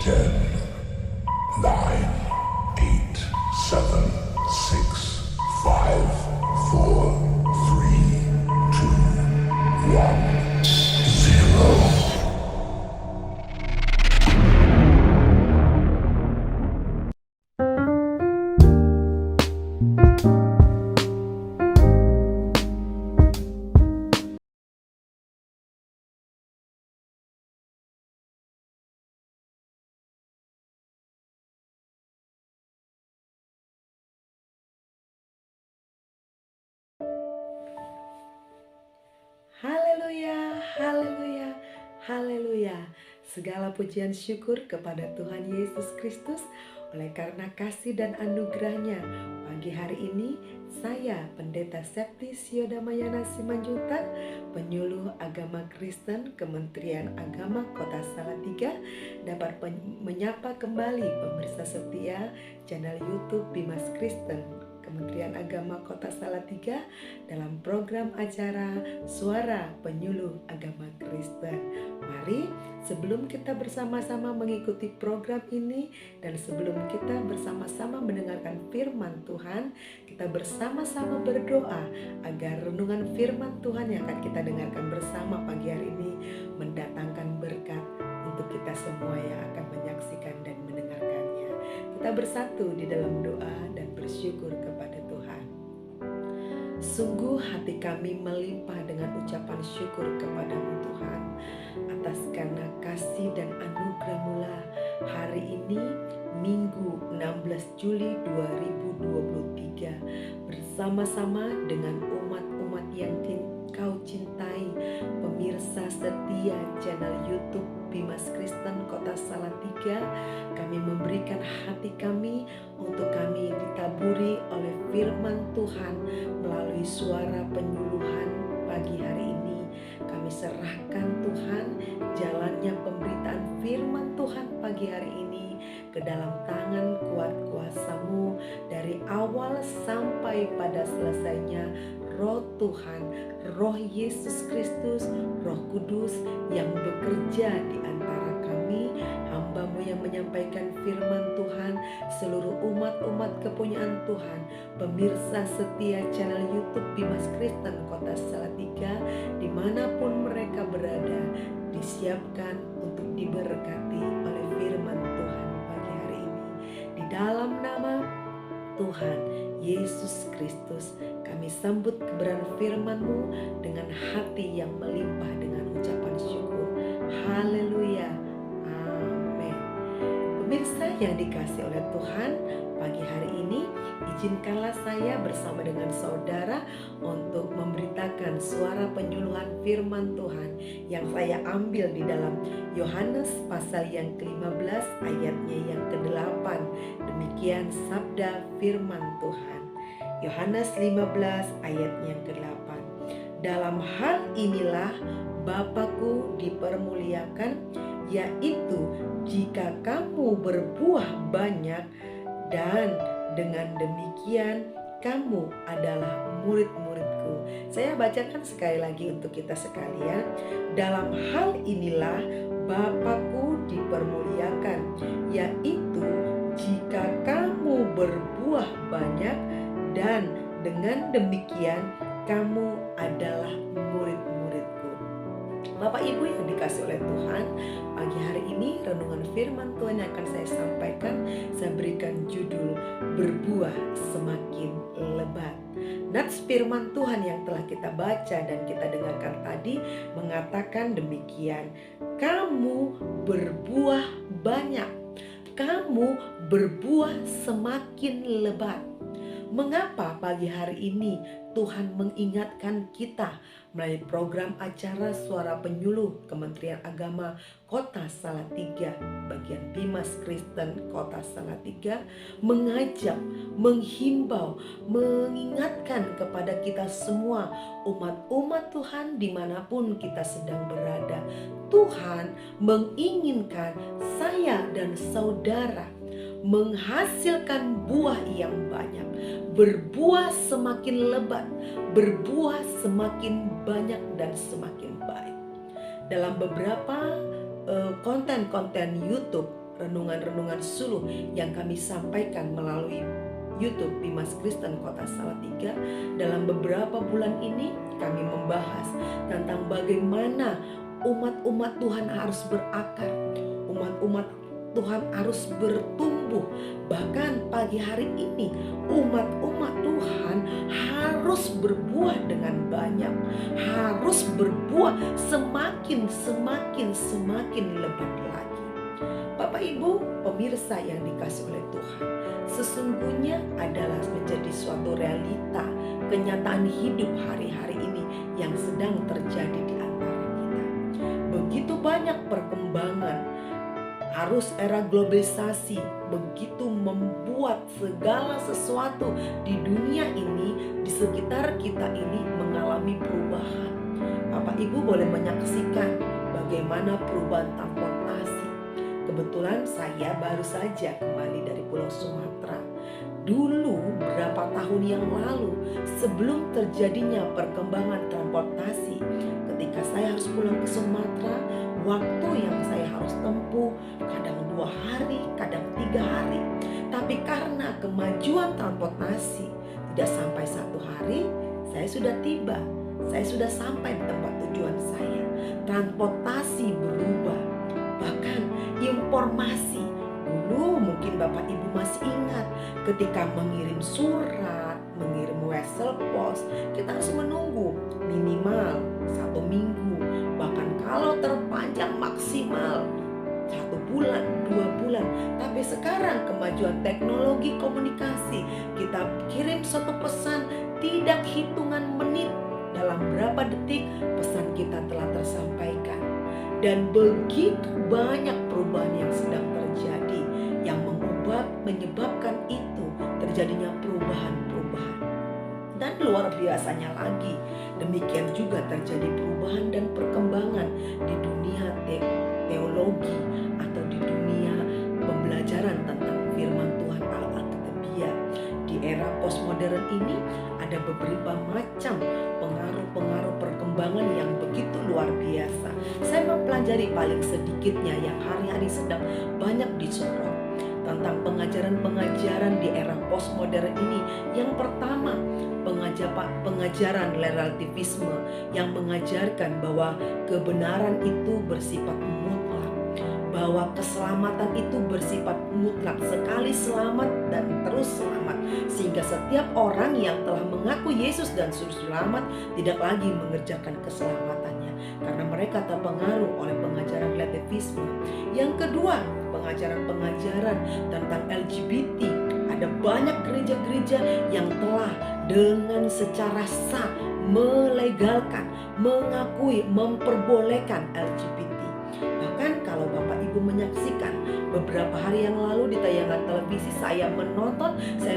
10, 9, 8, 7, 6, 5, 4, 3, 2, 1, 0. Haleluya, haleluya, haleluya. Segala pujian syukur kepada Tuhan Yesus Kristus oleh karena kasih dan anugerahnya. Pagi hari ini saya Pendeta Septi Siodamayana Simanjuntak, penyuluh agama Kristen Kementerian Agama Kota Salatiga, dapat menyapa kembali pemirsa setia channel YouTube Bimas Kristen Kementerian Agama Kota Salatiga dalam program acara Suara Penyuluh Agama Kristen. Mari sebelum kita bersama-sama mengikuti program ini dan sebelum kita bersama-sama mendengarkan firman Tuhan, kita bersama-sama berdoa agar renungan firman Tuhan yang akan kita dengarkan bersama pagi hari ini mendatangkan berkat untuk kita semua yang akan menyaksikan dan mendengarkannya. Kita bersatu di dalam doa dan bersyukur kepada Tuhan. Sungguh hati kami melimpah dengan ucapan syukur kepadamu Tuhan, atas karena kasih dan anugerah-Mu lah hari ini Minggu 16 Juli 2023 bersama-sama dengan umat-umat yang Kau cintai, pemirsa setia channel YouTube Bimas Kristen Kota Salatiga. Kami memberikan hati kami untuk kami ditaburi oleh firman Tuhan melalui suara penyuluhan pagi hari ini. Kami serahkan Tuhan jalannya pemberitaan firman Tuhan pagi hari ini ke dalam tangan kuat kuasa-Mu dari awal sampai pada selesainya. Roh Tuhan, Roh Yesus Kristus, Roh Kudus yang bekerja di antara kami, hamba-Mu yang menyampaikan firman Tuhan, seluruh umat-umat kepunyaan Tuhan, pemirsa setia channel YouTube Bimas Kristen Kota Salatiga, dimanapun mereka berada, disiapkan untuk diberkati oleh firman Tuhan pagi hari ini. Di dalam nama Tuhan Yesus Kristus, kami sambut kebenaran firman-Mu dengan hati yang melimpah dengan ucapan syukur. Haleluya, amin. Pemirsa yang dikasihi oleh Tuhan, pagi hari ini izinkanlah saya bersama dengan saudara untuk memberitakan suara penyuluhan firman Tuhan yang saya ambil di dalam Yohanes pasal yang ke-15 ayatnya yang ke-8. Demikian sabda firman Tuhan. Yohanes 15 ayatnya ke-8. Dalam hal inilah Bapa-Ku dipermuliakan, yaitu jika kamu berbuah banyak, dan dengan demikian kamu adalah murid-murid-Ku. Saya bacakan sekali lagi untuk kita sekalian. Dalam hal inilah Bapa-Ku dipermuliakan, yaitu jika kamu berbuah banyak, dan dengan demikian kamu adalah murid-murid-Ku. Bapak Ibu yang dikasihi oleh Tuhan, pagi hari ini renungan firman Tuhan yang akan saya sampaikan, saya berikan judul berbuah semakin lebat. Nats firman Tuhan yang telah kita baca dan kita dengarkan tadi mengatakan demikian, kamu berbuah banyak, kamu berbuah semakin lebat. Mengapa pagi hari ini Tuhan mengingatkan kita melalui program acara Suara Penyuluh Kementerian Agama Kota Salatiga, bagian Bimas Kristen Kota Salatiga, mengajak, menghimbau, mengingatkan kepada kita semua umat-umat Tuhan dimanapun kita sedang berada. Tuhan menginginkan saya dan saudara menghasilkan buah yang banyak, berbuah semakin lebat, berbuah semakin banyak dan semakin baik. Dalam beberapa konten-konten YouTube renungan-renungan suluh yang kami sampaikan melalui YouTube Bimas Kristen Kota Salatiga. Dalam beberapa bulan ini kami membahas tentang bagaimana umat-umat Tuhan harus berakar, umat-umat Tuhan harus bertumbuh. Bahkan pagi hari ini umat-umat Tuhan harus berbuah dengan banyak, harus berbuah semakin lebat lagi. Bapak Ibu pemirsa yang dikasihi oleh Tuhan, sesungguhnya adalah menjadi suatu realita kenyataan hidup hari-hari ini yang sedang terjadi di antara kita. Begitu banyak perkembangan, arus era globalisasi begitu membuat segala sesuatu di dunia ini, di sekitar kita ini mengalami perubahan. Bapak Ibu boleh menyaksikan bagaimana perubahan transportasi. Kebetulan saya baru saja kembali dari Pulau Sumatera. Dulu berapa tahun yang lalu, sebelum terjadinya perkembangan transportasi, ketika saya harus pulang ke Sumatera, waktu yang saya harus tempuh kadang 2 hari, kadang 3 hari. Tapi karena kemajuan transportasi, tidak sampai 1 hari saya sudah tiba, saya sudah sampai di tempat tujuan saya. Transportasi berubah, bahkan informasi. Dulu mungkin Bapak Ibu masih ingat, ketika mengirim surat, mengirim wesel pos, kita harus menunggu minimal 1 minggu, bahkan kalau terpanjang maksimal 1 bulan, 2 bulan. Tapi sekarang kemajuan teknologi komunikasi, kita kirim satu pesan tidak hitungan menit, dalam berapa detik pesan kita telah tersampaikan. Dan begitu banyak perubahan yang sedang terjadi yang menyebabkan itu terjadinya perubahan-perubahan. Dan luar biasanya lagi, demikian juga terjadi perubahan dan perkembangan di dunia teologi atau di dunia pembelajaran tentang firman Tuhan Alkitab. Di era postmodern ini ada beberapa macam pengaruh-pengaruh perkembangan yang begitu luar biasa. Saya mempelajari paling sedikitnya yang hari-hari sedang banyak disorot tentang pengajaran-pengajaran di era postmodern ini. Yang pertama, pengajaran relativisme yang mengajarkan bahwa kebenaran itu bersifat mutlak, bahwa keselamatan itu bersifat mutlak, sekali selamat dan terus selamat, sehingga setiap orang yang telah mengaku Yesus dan sudah selamat tidak lagi mengerjakan keselamatannya karena mereka terpengaruh oleh pengajaran relativisme. Yang kedua, pengajaran-pengajaran tentang LGBT. Ada banyak gereja-gereja yang telah dengan secara sah melegalkan, mengakui, memperbolehkan LGBT. Bahkan kalau Bapak Ibu menyaksikan beberapa hari yang lalu di tayangan televisi, saya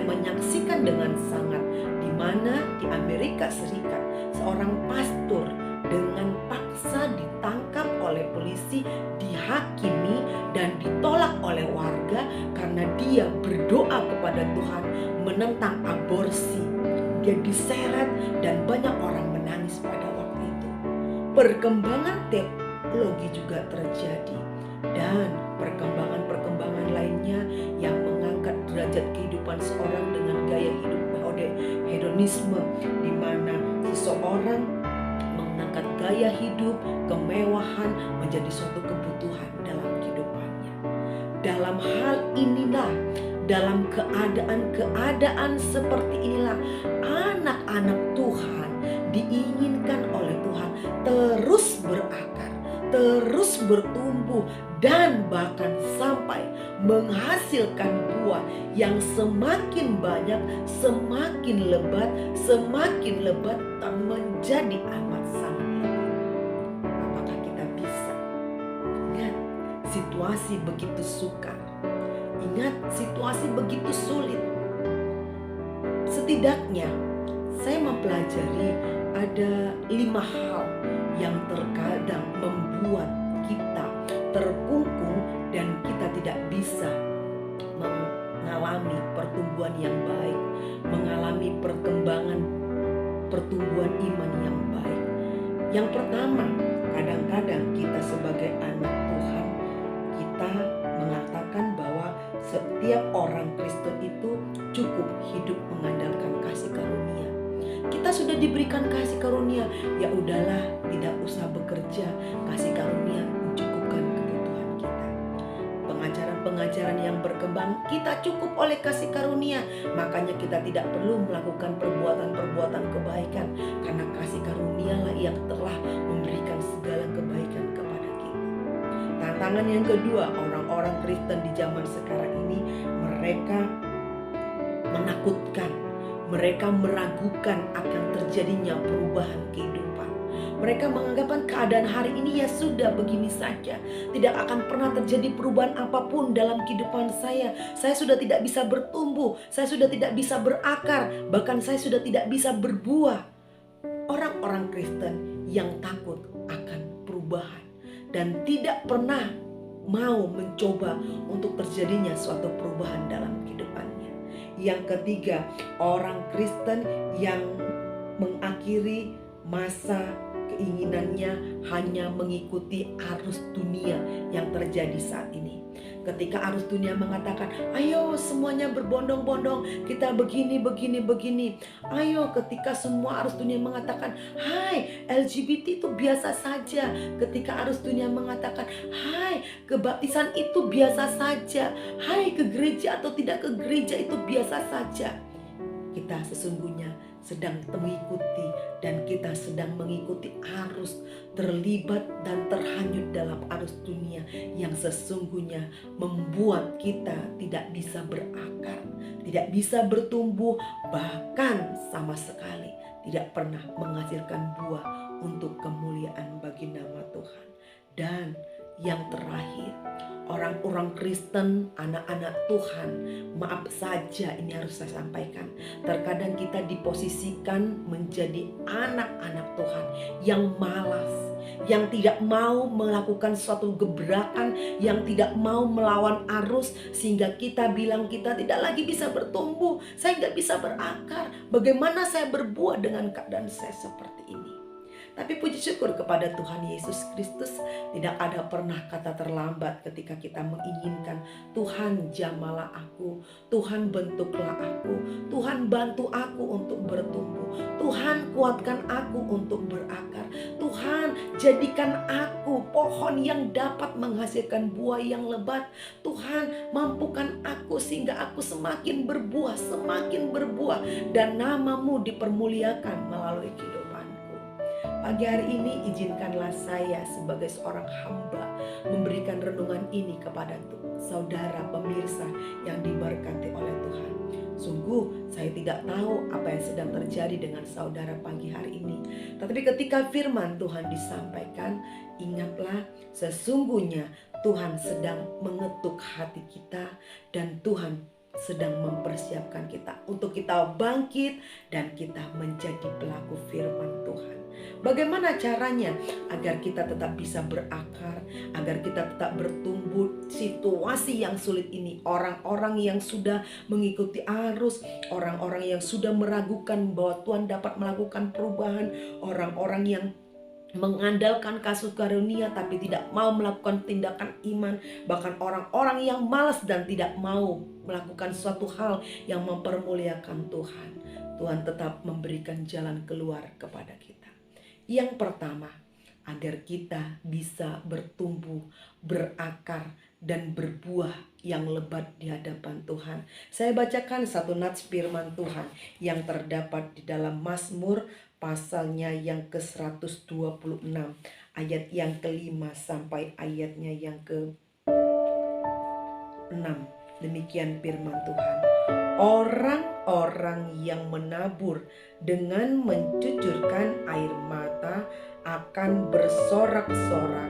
menyaksikan dengan sangat di mana di Amerika Serikat seorang pastor dengan paksa ditangkap oleh polisi, dihakimi dan ditolak oleh warga karena dia berdoa kepada Tuhan menentang aborsi. Dia diseret dan banyak orang menangis pada waktu itu. Perkembangan teologi juga terjadi dan perkembangan lainnya yang mengangkat derajat kehidupan seorang dengan gaya hidup hedonisme, di mana seseorang mengangkat gaya hidup kemewahan menjadi suatu kebutuhan dalam kehidupannya. Dalam hal inilah, dalam keadaan seperti inilah, anak-anak Tuhan diinginkan oleh Tuhan terus berakar, terus bertumbuh, dan bahkan sampai menghasilkan buah yang semakin banyak, semakin lebat dan menjadi amat sangat lebat. Apakah kita bisa? Ingat, situasi begitu sukar. Ingat, situasi begitu sulit. Setidaknya saya mempelajari ada 5 hal yang terkadang membuat kita terkungkung dan kita tidak bisa mengalami pertumbuhan yang baik, mengalami pertumbuhan iman yang baik. Yang pertama, kadang-kadang kita sebagai anak Tuhan, kita mengatakan setiap orang Kristen itu cukup hidup mengandalkan kasih karunia. Kita sudah diberikan kasih karunia, ya udahlah, tidak usah bekerja, kasih karunia mencukupkan kebutuhan kita. Pengajaran-pengajaran yang berkembang, kita cukup oleh kasih karunia, makanya kita tidak perlu melakukan perbuatan-perbuatan kebaikan, karena kasih karunialah yang telah memberikan segala kebaikan kepada kita. Tantangan yang kedua, orang-orang Kristen di zaman sekarang ini, mereka menakutkan, mereka meragukan akan terjadinya perubahan kehidupan. Mereka menganggap keadaan hari ini ya sudah begini saja, tidak akan pernah terjadi perubahan apapun dalam kehidupan saya. Saya sudah tidak bisa bertumbuh, saya sudah tidak bisa berakar, bahkan saya sudah tidak bisa berbuah. Orang-orang Kristen yang takut akan perubahan dan tidak pernah mau mencoba untuk terjadinya suatu perubahan dalam kehidupannya. Yang ketiga, orang Kristen yang mengakhiri masa keinginannya hanya mengikuti arus dunia yang terjadi saat ini. Ketika arus dunia mengatakan, ayo semuanya berbondong-bondong, kita begini. Ayo, ketika semua arus dunia mengatakan, hai, LGBT itu biasa saja. Ketika arus dunia mengatakan, hai, kebaptisan itu biasa saja. Hai, ke gereja atau tidak ke gereja itu biasa saja. Kita sesungguhnya sedang mengikuti, dan kita sedang mengikuti arus, terlibat dan terhanyut dalam arus dunia yang sesungguhnya membuat kita tidak bisa berakar, tidak bisa bertumbuh, bahkan sama sekali tidak pernah menghasilkan buah untuk kemuliaan bagi nama Tuhan. Dan yang terakhir, orang-orang Kristen, anak-anak Tuhan, maaf saja ini harus saya sampaikan, terkadang kita diposisikan menjadi anak-anak Tuhan yang malas, yang tidak mau melakukan suatu gebrakan, yang tidak mau melawan arus, sehingga kita bilang kita tidak lagi bisa bertumbuh, saya nggak bisa berakar, bagaimana saya berbuah dengan keadaan saya seperti ini. Tapi puji syukur kepada Tuhan Yesus Kristus, tidak ada pernah kata terlambat ketika kita menginginkan, Tuhan jamalah aku, Tuhan bentuklah aku, Tuhan bantu aku untuk bertumbuh, Tuhan kuatkan aku untuk berakar, Tuhan jadikan aku pohon yang dapat menghasilkan buah yang lebat, Tuhan mampukan aku sehingga aku semakin berbuah, dan namamu dipermuliakan melalui kehidupanku. Pagi hari ini izinkanlah saya sebagai seorang hamba memberikan renungan ini kepada saudara pemirsa yang diberkati oleh Tuhan. Sungguh saya tidak tahu apa yang sedang terjadi dengan saudara pagi hari ini. Tetapi ketika firman Tuhan disampaikan, ingatlah sesungguhnya Tuhan sedang mengetuk hati kita, dan Tuhan sedang mempersiapkan kita untuk kita bangkit dan kita menjadi pelaku firman Tuhan. Bagaimana caranya agar kita tetap bisa berakar, agar kita tetap bertumbuh situasi yang sulit ini? Orang-orang yang sudah mengikuti arus, orang-orang yang sudah meragukan bahwa Tuhan dapat melakukan perubahan, orang-orang yang mengandalkan kasih karunia tapi tidak mau melakukan tindakan iman, bahkan orang-orang yang malas dan tidak mau melakukan suatu hal yang mempermuliakan Tuhan. Tuhan tetap memberikan jalan keluar kepada kita. Yang pertama, agar kita bisa bertumbuh, berakar, dan berbuah yang lebat di hadapan Tuhan. Saya bacakan satu nats firman Tuhan yang terdapat di dalam Mazmur pasalnya yang ke-126, ayat yang ke-5 sampai ayatnya yang ke-6. Demikian firman Tuhan. Orang-orang yang menabur dengan mencucurkan air mata akan bersorak-sorak.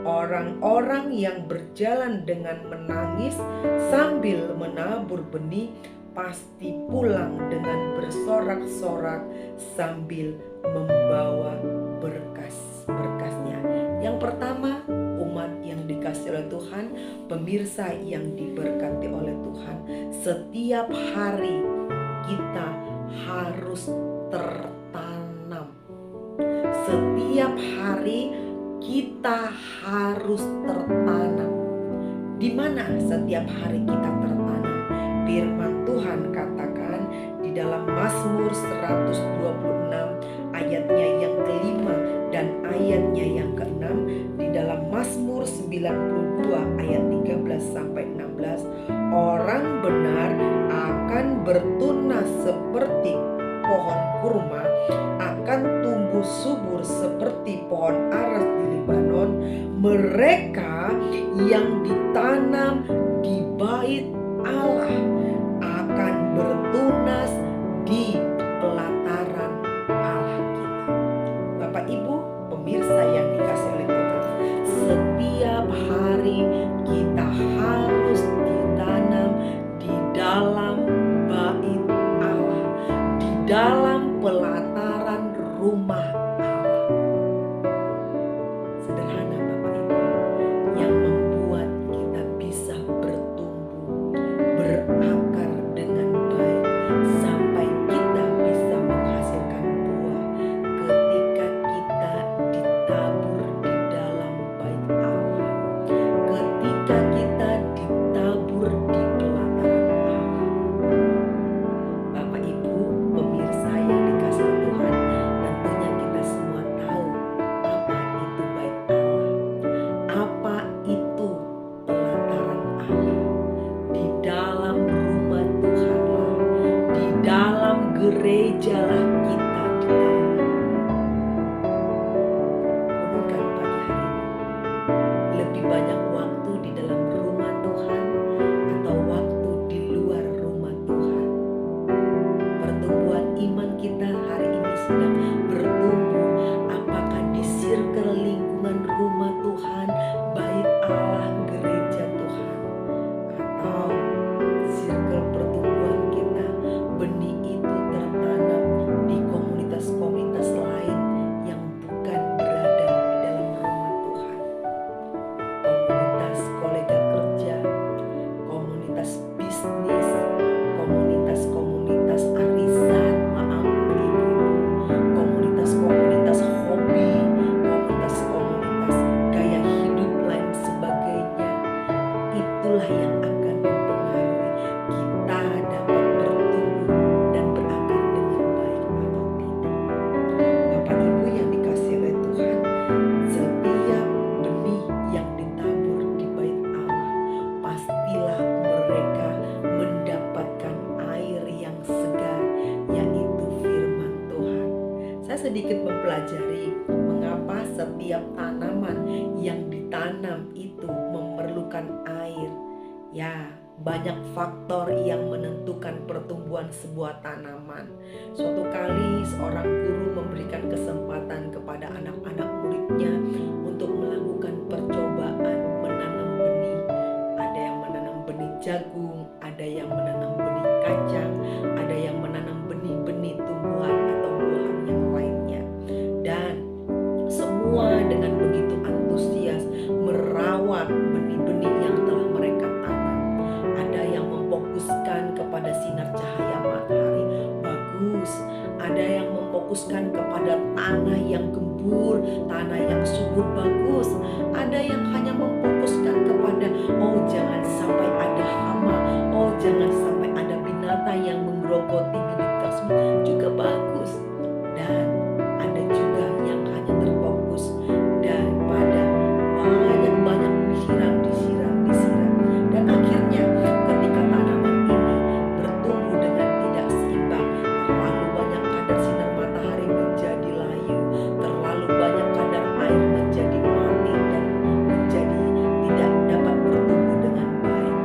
Orang-orang yang berjalan dengan menangis sambil menabur benih pasti pulang dengan bersorak-sorak sambil membawa berkas-berkasnya. Yang pertama, umat yang dikasihi oleh Tuhan, pemirsa yang diberkati oleh Tuhan, setiap hari kita harus tertanam. Setiap hari kita harus tertanam. Di mana setiap hari kita tertanam? Firman Tuhan katakan di dalam Mazmur 126 ayatnya yang kelima dan ayatnya yang keenam, di dalam Mazmur 92 ayat 13 sampai 16, orang benar akan bertunas seperti pohon kurma, akan tumbuh subur seperti pohon aras di Libanon. Mereka yang ditanam di bait Allah akan bertunas di pelataran Allah kita. Bapak Ibu pemirsa yang dikasihi oleh Tuhan, setiap hari kita harus ditanam di dalam bait Allah, di dalam pelataran rumah Allah. Sederhana Bapak Ibu, yang membuat kita bisa bertumbuh, berakar dengan baik, sampai kita bisa menghasilkan buah ketika kita ditabur di dalam bait Allah, ketika kita ditabur di pelataran Allah. Bapak Ibu pemirsa yang dikasihi Tuhan, tentunya kita semua tahu apa itu bait Allah, apa itu pelataran Allah. Di dalam rumah Tuhanlah, di dalam gerejalah kita ditanam. Renungkan pagi hari ini, lebih banyak waktu di dalam rumah Tuhan atau waktu di luar rumah Tuhan? Pertumbuhan iman kita hari ini sedang bertumbuh apakah di circle lingkungan rumah Tuhan, bait Allah, gereja Tuhan, atau circle pertumbuhan kita benih itu tertanam di komunitas-komunitas lain yang bukan berada di dalam rumah Tuhan. Komunitas kolega kerja, komunitas bisnis, komunitas-komunitas arisan, maaf ibu-ibu, komunitas-komunitas hobi, komunitas-komunitas gaya hidup lain sebagainya. Itulah yang akan mempengaruhi kita dapat bertumbuh dan berakar dengan baik atau tidak. Bapak Ibu yang dikasihi oleh Tuhan, setiap benih yang ditabur di bait Allah, pastilah mereka mendapatkan air yang segar, yaitu firman Tuhan. Saya sedikit mempelajari mengapa setiap tanaman yang ditanam itu memerlukan air. Ya, banyak faktor yang menentukan pertumbuhan sebuah tanaman. Suatu kali seorang guru memberikan kesempatan kepada anak-anak muridnya untuk melakukan percobaan menanam benih. Ada yang menanam benih jagung, ada yang menanam benih kacang, ada yang menanam benih-benih tumbuhan atau buahan yang lainnya. Dan semua dengan begitu antusias merawat benih-benih yang telah mereka tanam. Ada yang memfokuskan kepada sinar cahaya matahari, bagus. Ada yang memfokuskan kepada tanah yang gembur, tanah yang subur, bagus. Ada yang hanya memfokuskan kepada jangan sampai ada hama, jangan sampai ada binatang yang menggerogoti bibit tersebut, juga bagus. Dan ada juga yang hanya terfokus daripada banyak-banyak disiram. Dan akhirnya ketika tanaman ini bertumbuh dengan tidak seimbang, terlalu banyak kadar sinar matahari menjadi layu, terlalu banyak kadar air menjadi mati dan menjadi tidak dapat bertumbuh dengan baik.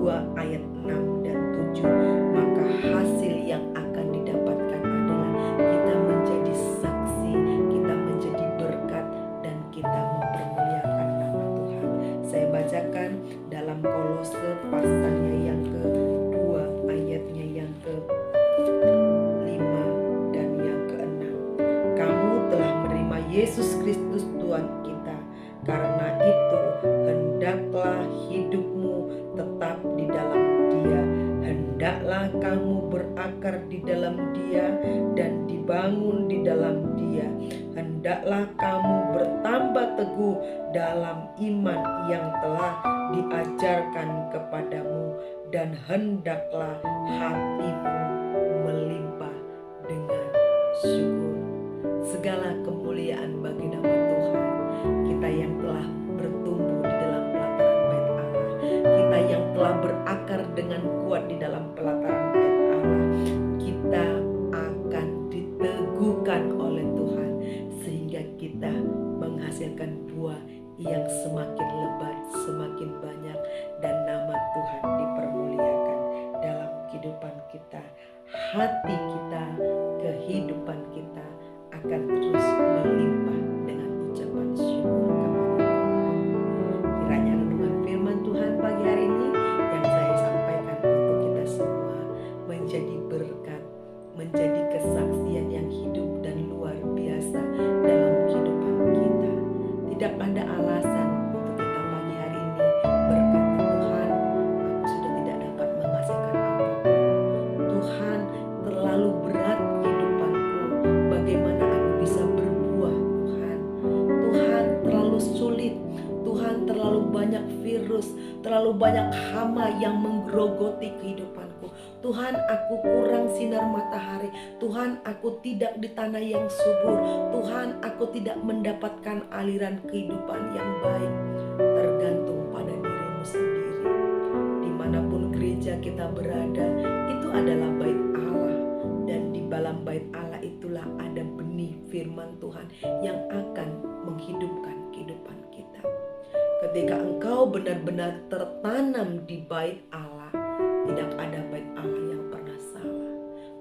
2 ayat 6 dan 7. Maka hasil yang akan didapatkan adalah kita menjadi saksi, kita menjadi berkat, dan kita mempermuliakan nama Tuhan. Saya bacakan dalam Kolose pasalnya yang ke-2 ayatnya yang ke-5 dan yang ke-6. Kamu telah menerima Yesus Kristus Tuhan kita, karena itu hendaklah hidupmu tetap di dalam Dia. Hendaklah kamu berakar di dalam Dia dan dibangun di dalam Dia. Hendaklah kamu bertambah teguh dalam iman yang telah diajarkan kepadamu, dan hendaklah hatimu melimpah dengan syukur. Segala kemuliaan bagi nama Tuhan. Kita yang telah bertumbuh di dalam pelataran bait Allah, kita yang telah berakar dengan kuat di dalam pelataran bait Allah, kita akan diteguhkan oleh Tuhan sehingga kita menghasilkan buah yang semakin lebat, semakin banyak, dan nama Tuhan dipermuliakan dalam kehidupan kita. Hati kita, kehidupan kita akan terus melimpah dengan ucapan syukur kepada Tuhan. Kiranya renungan firman Tuhan pagi hari ini yang saya sampaikan untuk kita semua menjadi berkat, menjadi kesaksian yang hidup dan luar biasa dalam kehidupan kita. Tidak ada alasan untuk kita pagi hari ini berkata, Tuhan, aku sudah tidak dapat menghasilkan apapun. Tuhan, terlalu berat kehidupanku. Bagaimana aku bisa berbuah, Tuhan? Tuhan, terlalu sulit. Tuhan, terlalu banyak virus, terlalu banyak hama yang menggerogoti kehidupanku. Tuhan, aku kurang sinar matahari. Tuhan, aku tidak di tanah yang subur. Tuhan, aku tidak mendapatkan aliran kehidupan yang baik. Tergantung pada dirimu sendiri. Dimanapun gereja kita berada, itu adalah bait Allah. Dan di dalam bait Allah itulah ada benih firman Tuhan yang akan menghidupkan kehidupan kita. Ketika engkau benar-benar tertanam di bait Allah, tidak ada bait Allah yang pernah salah.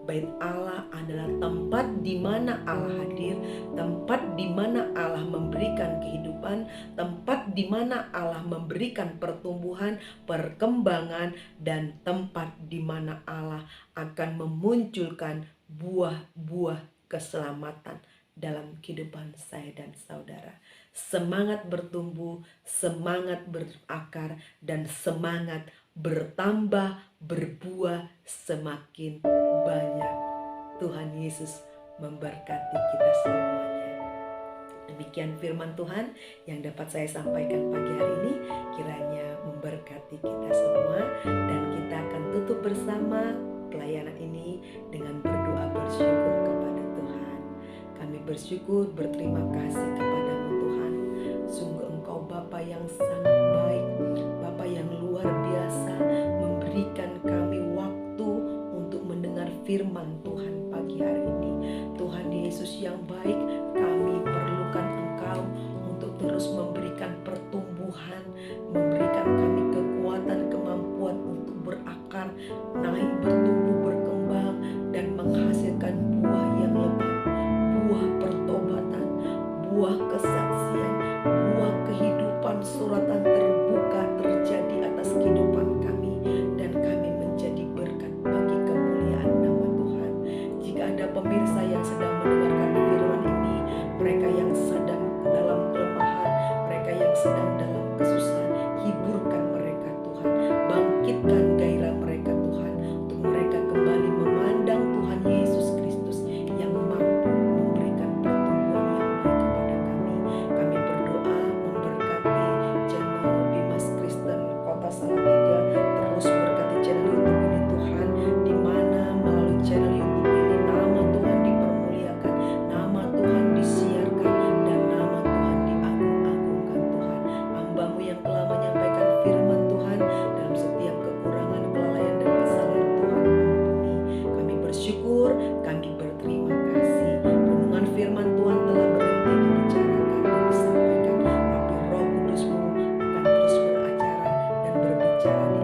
Bait Allah adalah tempat di mana Allah hadir, tempat di mana Allah memberikan kehidupan, tempat di mana Allah memberikan pertumbuhan, perkembangan, dan tempat di mana Allah akan memunculkan buah-buah keselamatan dalam kehidupan saya dan saudara. Semangat bertumbuh, semangat berakar, dan semangat bertambah, berbuah semakin banyak. Tuhan Yesus memberkati kita semuanya. Demikian firman Tuhan yang dapat saya sampaikan pagi hari ini. Kiranya memberkati kita semua, dan kita akan tutup bersama pelayanan ini dengan berdoa bersyukur kepada Tuhan. Kami bersyukur, berterima kasih kepadamu Tuhan. Sungguh Engkau Bapa yang sangat baik, Bapa yang luar biasa, memberikan kami waktu untuk mendengar firman Tuhan pagi hari ini. Tuhan Yesus yang baik, kami perlukan Engkau untuk terus memberikan pertumbuhan, memberikan kami kekuatan, kemampuan untuk berakar, naik, bertumbuh, berkembang, dan menghasilkan buah yang lebat, buah pertobatan, buah kesaksian, buah kehidupan, suratan terbuka terjadi atas kehidupan kami, dan kami menjadi berkat bagi kemuliaan nama Tuhan. Jika ada pemirsa yang sedang mendengarkan firman ini, mereka yang sedang dalam kelemahan, mereka yang sedang dalam kesusahan, hiburkan mereka Tuhan, bangkitkan gairah mereka Tuhan, untuk mereka kembali memandang Tuhan Yesus Kristus yang mampu memberikan pertumbuhan yang baik kepada kami. Kami berdoa memberkati channel Dimas Kristen Kota Salatiga, terus berkati channel YouTube ini Tuhan, di mana melalui channel YouTube ini nama Tuhan dipermuliakan, nama Tuhan disiarkan, dan nama Tuhan diagung-agungkan Tuhan. Hamba-Mu yang telah menyampaikan firman Tuhan, dalam setiap kekurangan, kelalaian, dan kesalahan Tuhan ampuni. Kami bersyukur, kami berterima kasih. Renungan firman Tuhan telah berhenti dibicarakan dan disampaikan, tapi Roh Kudus-Mu akan terus beracara dan berbicara di